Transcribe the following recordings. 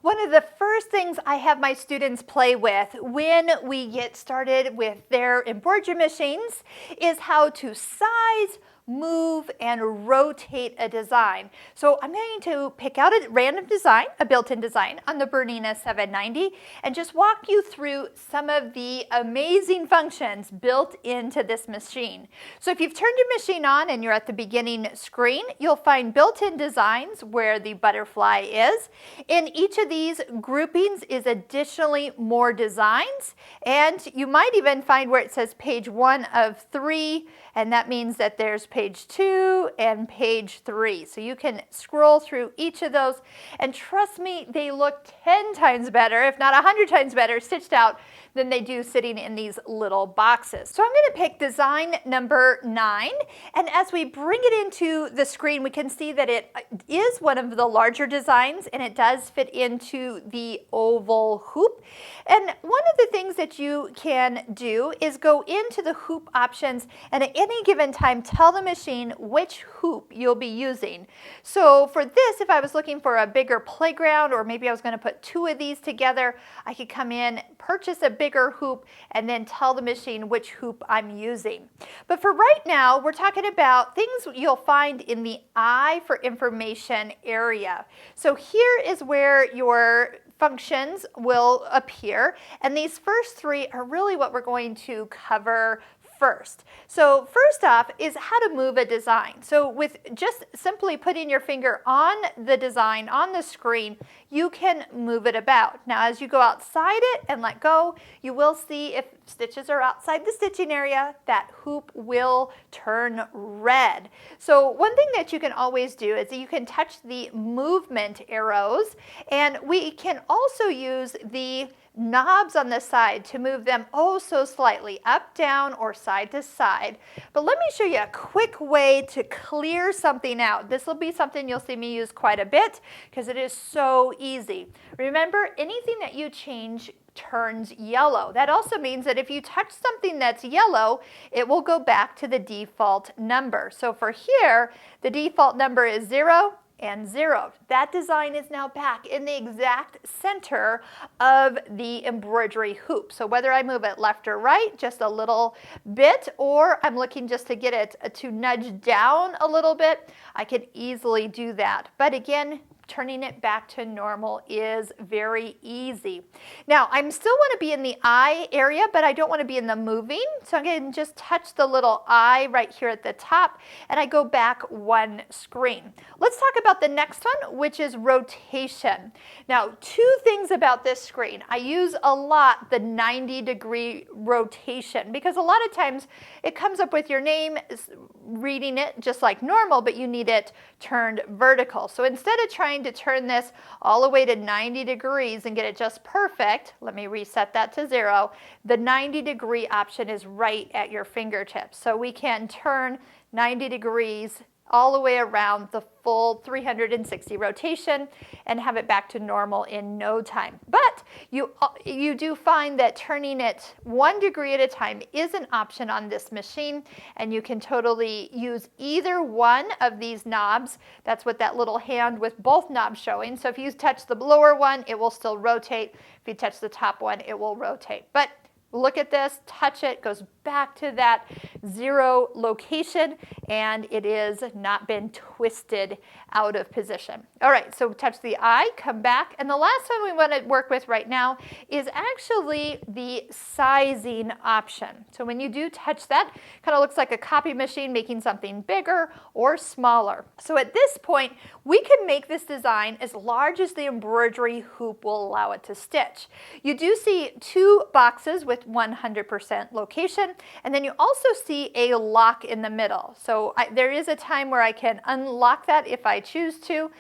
One of the first things I have my students play with when we get started with their embroidery machines is how to size, move, and rotate a design. So I'm going to pick out a random design, a built-in design on the Bernina 790, and just walk you through some of the amazing functions built into this machine. So if you've turned your machine on and you're at the beginning screen, you'll find built-in designs where the butterfly is. In each of these groupings is additionally more designs, and you might even find where it says page 1 of 3, and that means that there's page 2 and page 3. So you can scroll through each of those, and trust me, they look 10 times better, if not 100 times better, stitched out than they do sitting in these little boxes. So I'm going to pick design number 9, and as we bring it into the screen, we can see that it is one of the larger designs, and it does fit into the oval hoop. And one of the things that you can do is go into the hoop options, and at any given time tell the machine which hoop you'll be using. So for this, if I was looking for a bigger playground, or maybe I was going to put 2 of these together, I could come in, purchase a bigger hoop, and then tell the machine which hoop I'm using. But for right now, we're talking about things you'll find in the I for information area. So here is where your functions will appear, and these first 3 are really what we're going to cover first. So first off is how to move a design. So with just simply putting your finger on the design on the screen, you can move it about. Now as you go outside it and let go, you will see if stitches are outside the stitching area, that hoop will turn red. So one thing that you can always do is that you can touch the movement arrows, and we can also use the knobs on the side to move them oh so slightly up, down, or side to side. But let me show you a quick way to clear something out. This will be something you'll see me use quite a bit because it is so easy. Remember, anything that you change turns yellow. That also means that if you touch something that's yellow, it will go back to the default number. So for here, the default number is 0 and 0. That design is now back in the exact center of the embroidery hoop. So whether I move it left or right, just a little bit, or I'm looking just to get it to nudge down a little bit, I can easily do that. But again, turning it back to normal is very easy. Now, I still want to be in the I area, but I don't want to be in the moving. So I'm going to just touch the little I right here at the top, and I go back 1 screen. Let's talk about the next one, which is rotation. Now, 2 things about this screen. I use a lot the 90-degree rotation because a lot of times it comes up with your name, reading it just like normal, but you need it turned vertical. So instead of trying to turn this all the way to 90 degrees and get it just perfect, let me reset that to 0. The 90-degree option is right at your fingertips. So we can turn 90 degrees all the way around the full 360 rotation and have it back to normal in no time. But you do find that turning it 1 degree at a time is an option on this machine, and you can totally use either one of these knobs. That's what that little hand with both knobs showing. So if you touch the lower one, it will still rotate. If you touch the top one, it will rotate. But look at this, touch it, goes back to that 0 location, and it is not been twisted out of position. All right, so touch the I, come back, and the last one we want to work with right now is actually the sizing option. So when you do touch that, kind of looks like a copy machine making something bigger or smaller. So at this point, we can make this design as large as the embroidery hoop will allow it to stitch. You do see 2 boxes with 100% location, and then you also see a lock in the middle. So there is a time where I can unlock that if I choose to,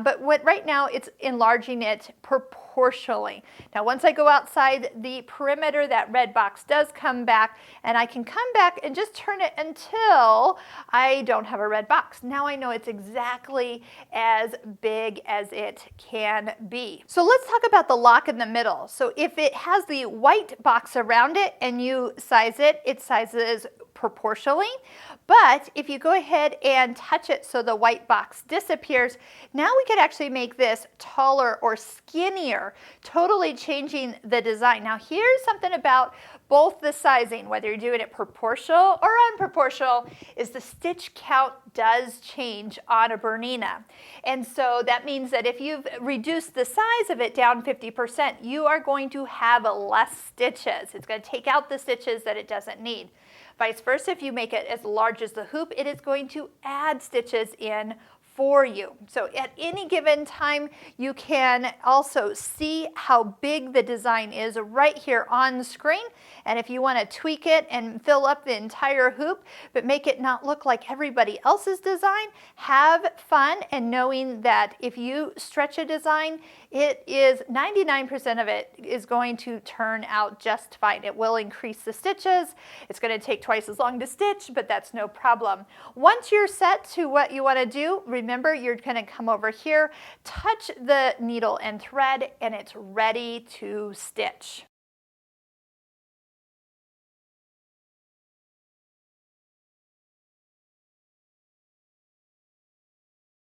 but right now it's enlarging it proportionally. Now once I go outside the perimeter, that red box does come back, and I can come back and just turn it until I don't have a red box. Now I know it's exactly as big as it can be. So let's talk about the lock in the middle. So if it has the white box around it and you size it, it sizes proportionally. But if you go ahead and touch it so the white box disappears, now we could actually make this taller or skinnier, totally changing the design. Now here's something about both the sizing, whether you're doing it proportional or unproportional, is the stitch count does change on a Bernina. And so that means that if you've reduced the size of it down 50%, you are going to have less stitches. It's going to take out the stitches that it doesn't need. Vice versa, if you make it as large as the hoop, it is going to add stitches in for you. So at any given time, you can also see how big the design is right here on the screen. And if you want to tweak it and fill up the entire hoop, but make it not look like everybody else's design, have fun and knowing that if you stretch a design, it is 99% of it is going to turn out just fine. It will increase the stitches. It's going to take twice as long to stitch, but that's no problem. Once you're set to what you want to do, remember you're going to come over here, touch the needle and thread, and it's ready to stitch.